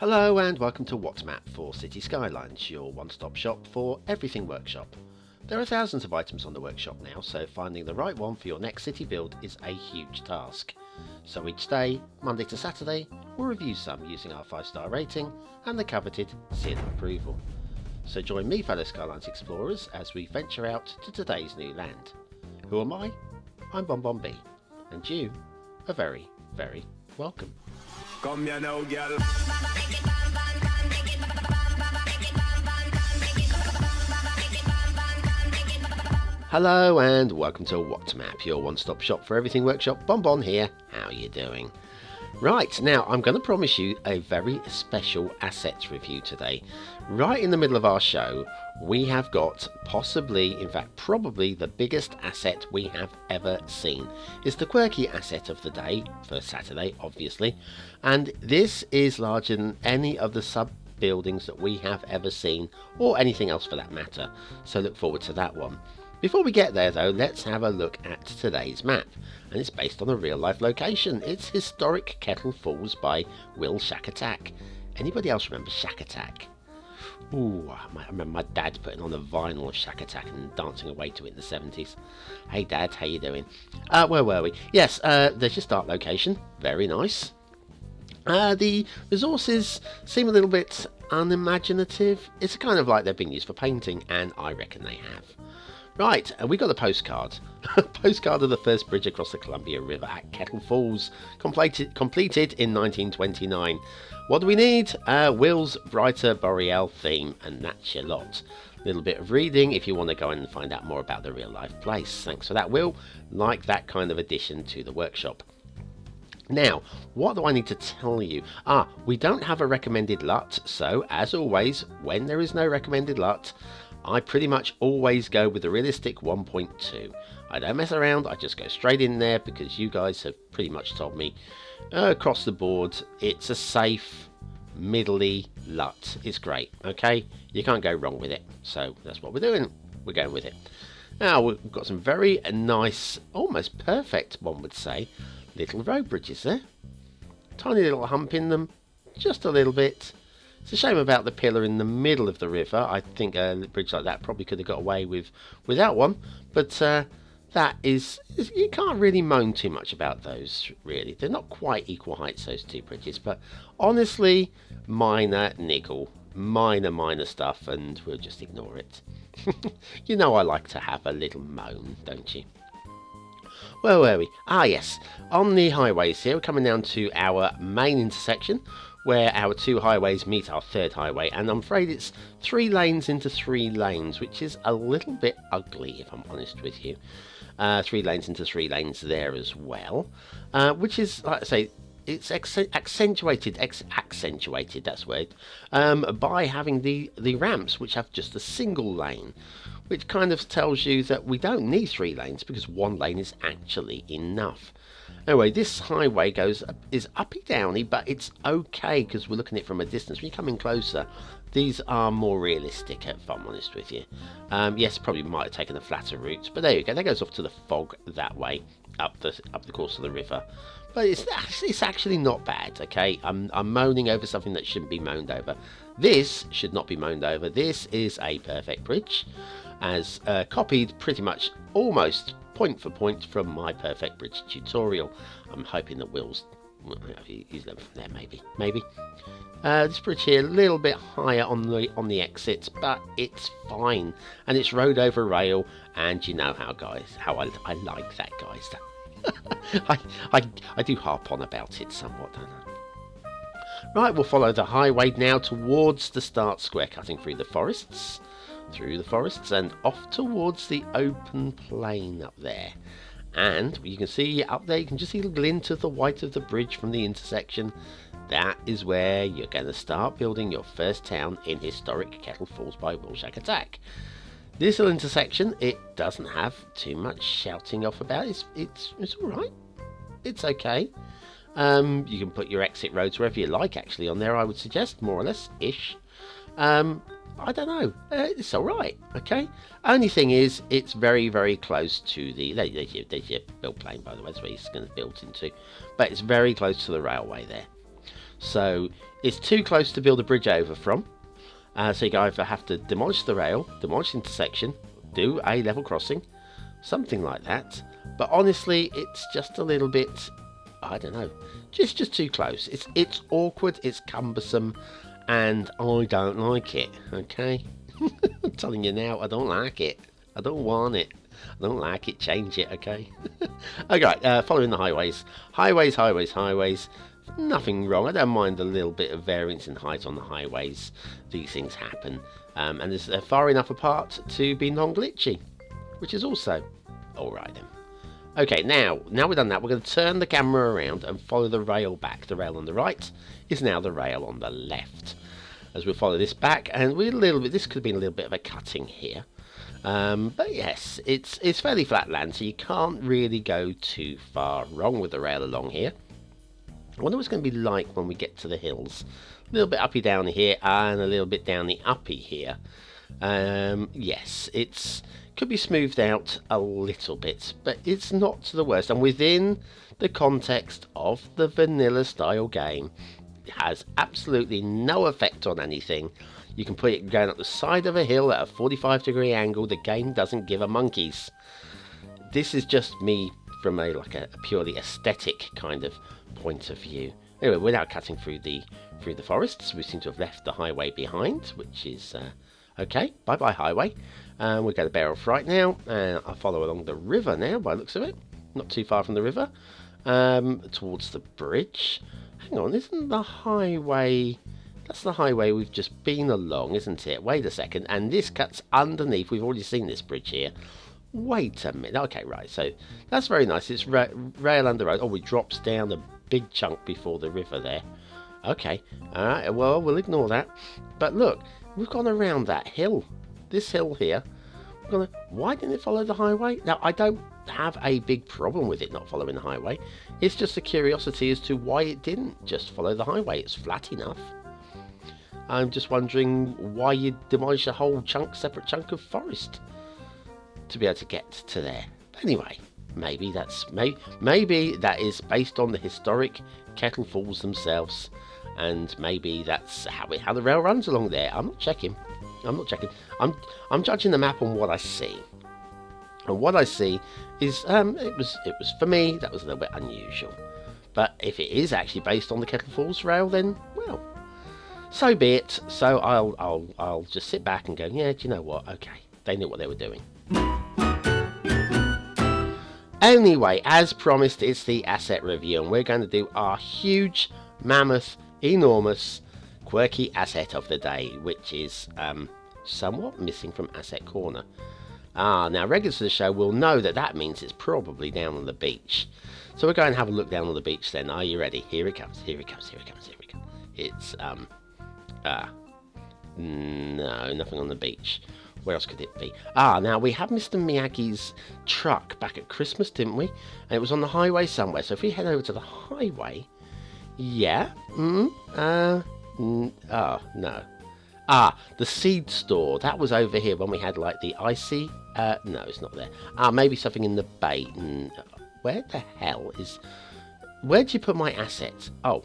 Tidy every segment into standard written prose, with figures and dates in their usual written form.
Hello and welcome to WhatMap for Cities Skylines, your one-stop shop for everything workshop. There are thousands of items on the workshop now, so finding the right one for your next city build is a huge task. So each day, Monday to Saturday, we'll review some using our 5-star rating and the coveted seal of approval. So join me, fellow Skylines explorers, as we venture out to today's new land. Who am I? I'm BonBonB, and you are very, very welcome. Come here now, girl. Hello and welcome to WhatMap, your one-stop shop for everything workshop. BonBon here. How are you doing? Right, now I'm going to promise you a very special assets review today. Right in the middle of our show, we have got possibly, in fact probably, the biggest asset we have ever seen. It's the quirky asset of the day, for Saturday obviously, and this is larger than any of the sub buildings that we have ever seen, or anything else for that matter, so look forward to that one. Before we get there though, let's have a look at today's map, and it's based on a real life location. It's historic Kettle Falls by Will Shack Attack. Anybody else remember Shack Attack? Ooh, I remember my dad putting on a vinyl of Shack Attack and dancing away to it in the 70s. Hey Dad, how you doing? Where were we? Yes, there's your start location. Very nice. The resources seem a little bit unimaginative. It's kind of like they've been used for painting, and I reckon they have. Right, we got a postcard. Postcard of the first bridge across the Columbia River at Kettle Falls, completed in 1929. What do we need? Will's brighter Boreal theme, and that's your lot. A little bit of reading if you want to go and find out more about the real life place. Thanks for that, Will. Like that kind of addition to the workshop. Now, what do I need to tell you? We don't have a recommended LUT, so as always, when there is no recommended LUT, I pretty much always go with the realistic 1.2. I don't mess around, I just go straight in there because you guys have pretty much told me across the board it's a safe, middly LUT. It's great, okay? You can't go wrong with it. So that's what we're doing. We're going with it. Now we've got some very nice, almost perfect, one would say, little road bridges there. Tiny little hump in them, just a little bit. It's a shame about the pillar in the middle of the river. I think a bridge like that probably could have got away without one. But that is, you can't really moan too much about those, really. They're not quite equal heights, those two bridges. But honestly, minor niggle. Minor stuff, and we'll just ignore it. You know I like to have a little moan, don't you? Where were we? Yes. On the highways here, we're coming down to our main intersection, where our two highways meet our third highway, and I'm afraid it's 3 lanes into 3 lanes, which is a little bit ugly if I'm honest with you. 3 lanes into 3 lanes there as well, which is, like I say, it's accentuated, that's word, by having the ramps, which have just a single lane, which kind of tells you that we don't need 3 lanes because 1 lane is actually enough. Anyway, this highway is uppy downy, but it's okay because we're looking at it from a distance. When you come in closer, these are more realistic, if I'm honest with you. Yes, probably might have taken a flatter route, but there you go. That goes off to the fog that way, up the course of the river. But it's actually not bad, okay? I'm moaning over something that shouldn't be moaned over. This should not be moaned over. This is a perfect bridge, as copied pretty much almost point for point from my perfect bridge tutorial. I'm hoping that Will's he's learned from there, maybe. This bridge here a little bit higher on the exits, but it's fine, and it's road over rail, and you know how I like that, guys. I do harp on about it somewhat, don't I? Right, we'll follow the highway now towards the start square, cutting through the forests, and off towards the open plain up there. And you can see up there, you can just see the glint of the white of the bridge from the intersection. That is where you're going to start building your first town in historic Kettle Falls by Will Shack Attack. This little intersection, it doesn't have too much shouting off about. It's all right. It's okay. You can put your exit roads wherever you like, actually, on there, I would suggest, more or less, ish. I don't know. It's all right, okay? Only thing is, it's very, very close to the... There's your build plane, by the way. That's where it's going to build into. But it's very close to the railway there. So it's too close to build a bridge over from. So you either have to demolish the rail, demolish the intersection, do a level crossing, something like that. But honestly, it's just a little bit, I don't know, just too close. It's awkward, it's cumbersome, and I don't like it, okay? I'm telling you now, I don't like it. I don't want it. I don't like it, change it, okay? Okay, following the highways. Highways. Nothing wrong. I don't mind a little bit of variance in height on the highways. These things happen. And they're far enough apart to be non-glitchy, which is also alright then. Okay, now we've done that, we're going to turn the camera around and follow the rail back. The rail on the right is now the rail on the left. As we follow this back, and we're a little bit, this could have been a little bit of a cutting here. But yes, it's fairly flat land, so you can't really go too far wrong with the rail along here. I wonder what it's going to be like when we get to the hills. A little bit uppy down here and a little bit down the uppy here. Yes, it's could be smoothed out a little bit, but it's not the worst. And within the context of the vanilla style game, it has absolutely no effect on anything. You can put it going up the side of a hill at a 45-degree angle. The game doesn't give a monkeys. This is just me from a purely aesthetic kind of point of view. Anyway, we're now cutting through the forests. We seem to have left the highway behind, which is okay. Bye bye highway. We're going to bear off right now, and I'll follow along the river now by the looks of it. Not too far from the river, towards the bridge. Hang on, isn't the highway? That's the highway we've just been along, isn't it? Wait a second, and this cuts underneath. We've already seen this bridge here. Wait a minute. Okay, right. So that's very nice. It's rail under road. Oh, it drops down a big chunk before the river there. Okay. All right. Well, we'll ignore that. But look, we've gone around that hill. This hill here. Why didn't it follow the highway? Now, I don't have a big problem with it not following the highway. It's just a curiosity as to why it didn't just follow the highway. It's flat enough. I'm just wondering why you demolish a whole separate chunk of forest to be able to get to there. But anyway, maybe that is based on the historic Kettle Falls themselves, and maybe that's how the rail runs along there. I'm not checking. I'm judging the map on what I see, and what I see is it was for me that was a little bit unusual. But if it is actually based on the Kettle Falls rail, then well, so be it. So I'll just sit back and go, yeah, do you know what? Okay, they knew what they were doing. Anyway, as promised, it's the asset review, and we're going to do our huge, mammoth, enormous, quirky asset of the day, which is somewhat missing from Asset Corner. Now regulars to the show will know that means it's probably down on the beach. So we're going to have a look down on the beach then. Are you ready? Here it comes. It's no, nothing on the beach. Where else could it be? Now we had Mr. Miyagi's truck back at Christmas, didn't we? And it was on the highway somewhere. So if we head over to the highway, yeah. No. The seed store. That was over here when we had like the icy. No, it's not there. Maybe something in the bay. Where the hell is? Where'd you put my assets? Oh,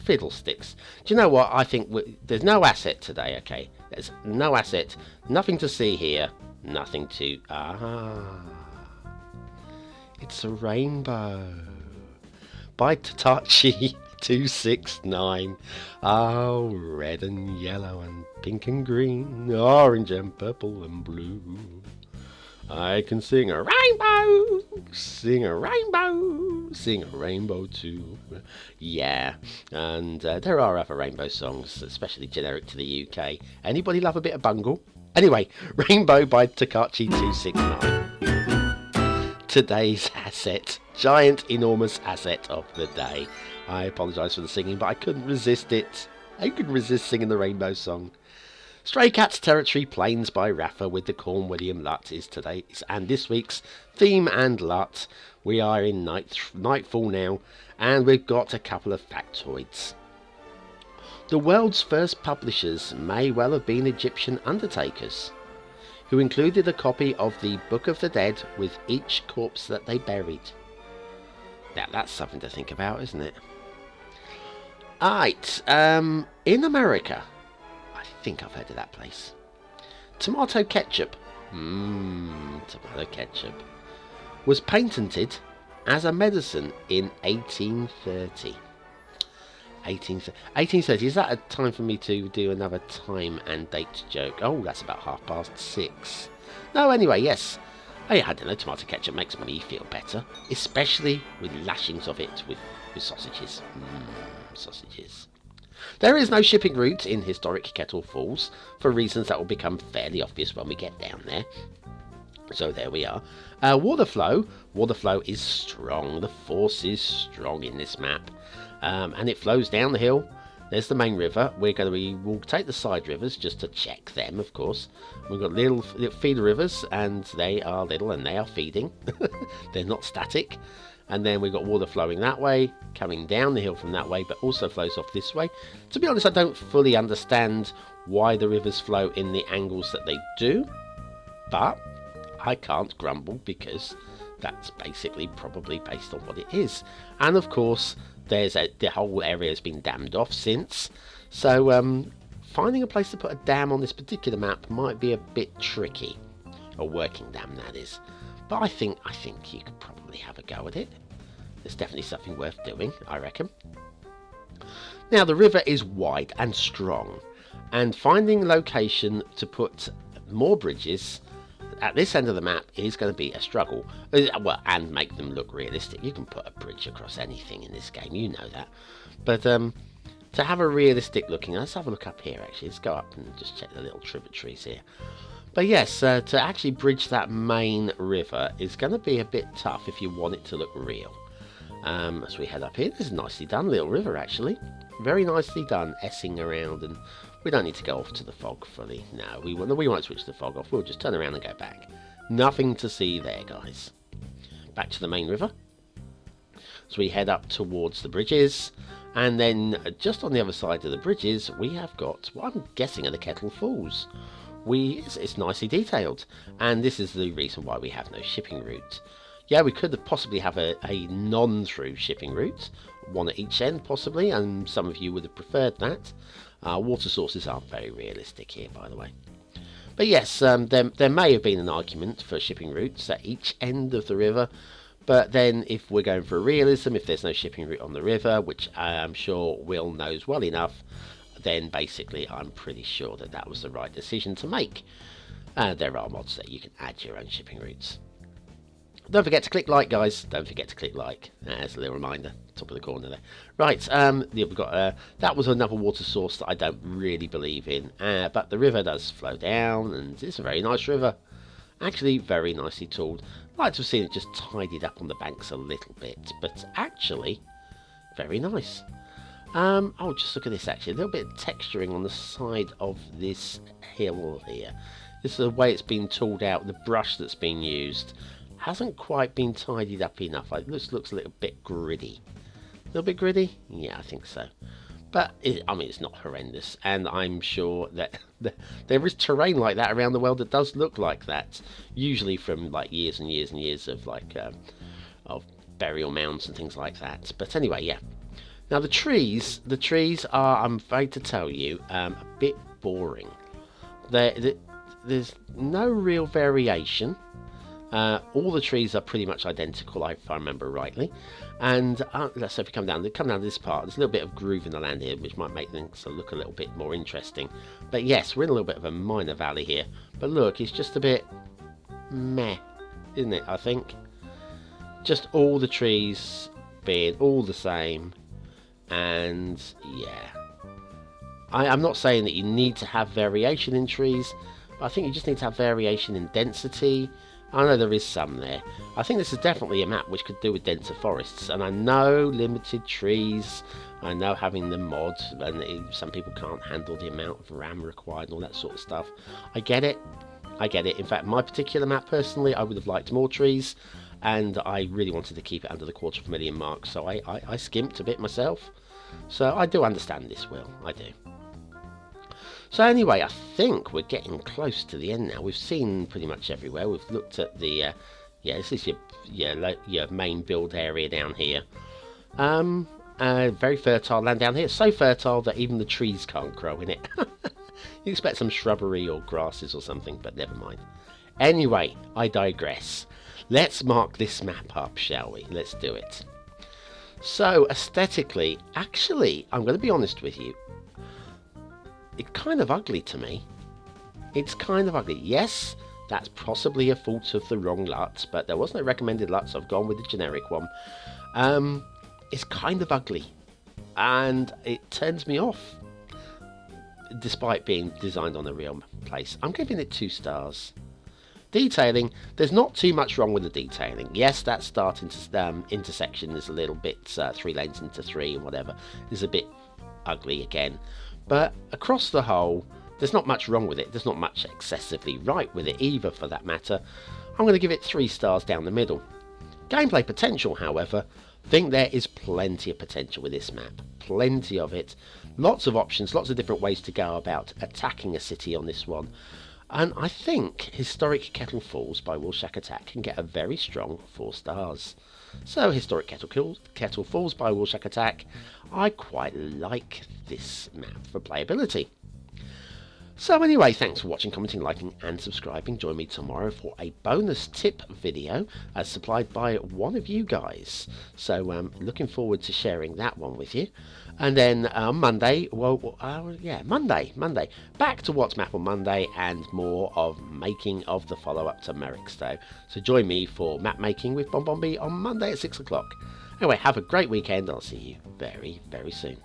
fiddlesticks. Do you know what? I think there's no asset today. Okay, there's no asset. Nothing to see here. Nothing to. It's a rainbow. By Tatachi 269. Oh, red and yellow and pink and green, orange and purple and blue. I can sing a rainbow, sing a rainbow, sing a rainbow too. Yeah, and there are other rainbow songs, especially generic to the UK. Anybody love a bit of bungle? Anyway, Rainbow by Takachi 269. Today's asset, giant, enormous asset of the day. I apologise for the singing, but I couldn't resist it. I couldn't resist singing the rainbow song. Stray Cats Territory Plains by Rafa with the Corn William LUT is today's and this week's theme and LUT. We are in nightfall now, and we've got a couple of factoids. The world's first publishers may well have been Egyptian undertakers, who included a copy of the Book of the Dead with each corpse that they buried. Now that's something to think about, isn't it? Alright, in America, I think I've heard of that place. Tomato ketchup. Tomato ketchup. Was patented as a medicine in 1830. 1830. Is that a time for me to do another time and date joke? Oh, that's about 6:30. No, anyway, yes. I don't know, tomato ketchup makes me feel better. Especially with lashings of it with sausages. Sausages. There is no shipping route in historic Kettle Falls, for reasons that will become fairly obvious when we get down there. So there we are. Water flow is strong. The force is strong in this map. And it flows down the hill. There's the main river. We'll take the side rivers just to check them, of course. We've got little feeder rivers, and they are little and they are feeding. They're not static. And then we've got water flowing that way, coming down the hill from that way, but also flows off this way. To be honest, I don't fully understand why the rivers flow in the angles that they do, but I can't grumble because that's basically probably based on what it is. And of course, the whole area has been dammed off since, so finding a place to put a dam on this particular map might be a bit tricky. A working dam, that is. But I think you could probably have a go at it. It's definitely something worth doing, I reckon. Now, the river is wide and strong, and finding a location to put more bridges at this end of the map is going to be a struggle. Well, and make them look realistic. You can put a bridge across anything in this game, you know that. But to have a realistic looking, let's have a look up here actually. Let's go up and just check the little tributaries here. But yes, to actually bridge that main river is going to be a bit tough if you want it to look real. As we head up here, this is nicely done, little river actually. Very nicely done, S-ing around, and we don't need to go off to the fog fully. No, we won't switch the fog off, we'll just turn around and go back. Nothing to see there, guys. Back to the main river. So we head up towards the bridges, and then just on the other side of the bridges, we have got what I'm guessing are the Kettle Falls. It's nicely detailed, and this is the reason why we have no shipping route. Yeah, we could possibly have a non-through shipping route, one at each end possibly, and some of you would have preferred that. Water sources aren't very realistic here, by the way. But yes, there may have been an argument for shipping routes at each end of the river, but then if we're going for realism, if there's no shipping route on the river, which I'm sure Will knows well enough, then basically I'm pretty sure that was the right decision to make. There are mods that you can add your own shipping routes. Don't forget to click like, guys. Don't forget to click like. There's a little reminder, top of the corner there. Right, we've got that was another water source that I don't really believe in, but the river does flow down, and it's a very nice river. Actually, very nicely tooled. I'd like to have seen it just tidied up on the banks a little bit, but actually, very nice. Oh, just look at this actually. A little bit of texturing on the side of this hill here. This is the way it's been tooled out, the brush that's been used. Hasn't quite been tidied up enough. It looks a little bit gritty. A little bit gritty? Yeah, I think so. But, it's not horrendous. And I'm sure that there is terrain like that around the world that does look like that. Usually from, like, years and years and years of, like, of burial mounds and things like that. But anyway, yeah. Now, the trees are, I'm afraid to tell you, a bit boring. There's no real variation. All the trees are pretty much identical, if I remember rightly. And let's say if we come down to this part, there's a little bit of groove in the land here, which might make things look a little bit more interesting. But yes, we're in a little bit of a minor valley here. But look, it's just a bit meh, isn't it, I think? Just all the trees being all the same. And yeah, I'm not saying that you need to have variation in trees, but I think you just need to have variation in density. I know there is some there. I think this is definitely a map which could do with denser forests, and I know limited trees, I know having the mod, and some people can't handle the amount of RAM required and all that sort of stuff. I get it. In fact, my particular map personally, I would have liked more trees, and I really wanted to keep it under the 250,000 mark, so I skimped a bit myself. So I do understand this, Will, I do. So anyway, I think we're getting close to the end now. We've seen pretty much everywhere. We've looked at the, this is your main build area down here. Very fertile land down here. So fertile that even the trees can't grow in it. You expect some shrubbery or grasses or something, but never mind. Anyway, I digress. Let's mark this map up, shall we? Let's do it. So, aesthetically, actually, I'm going to be honest with you. It's kind of ugly to me. It's kind of ugly. Yes, that's possibly a fault of the wrong LUT, but there was no recommended LUT, so I've gone with the generic one. It's kind of ugly, and it turns me off, despite being designed on a real place. I'm giving it 2 stars. Detailing, there's not too much wrong with the detailing. Yes, that start intersection is a little bit 3 lanes into 3 and whatever is a bit ugly again, but across the whole, there's not much wrong with it. There's not much excessively right with it either, for that matter. I'm going to give it 3 stars down the middle. Gameplay potential, however, I think there is plenty of potential with this map. Plenty of it. Lots of options, lots of different ways to go about attacking a city on this one. And I think Historic Kettle Falls by Woolshack Attack can get a very strong 4 stars. So Historic Kettle Falls by Woolshack Attack, I quite like this map for playability. So anyway, thanks for watching, commenting, liking and subscribing. Join me tomorrow for a bonus tip video as supplied by one of you guys. So looking forward to sharing that one with you. And then Monday, Monday, back to What's Map on Monday and more of making of the follow-up to Merrickstowe. So join me for map making with BonBonB on Monday at 6 o'clock. Anyway, have a great weekend. I'll see you very, very soon.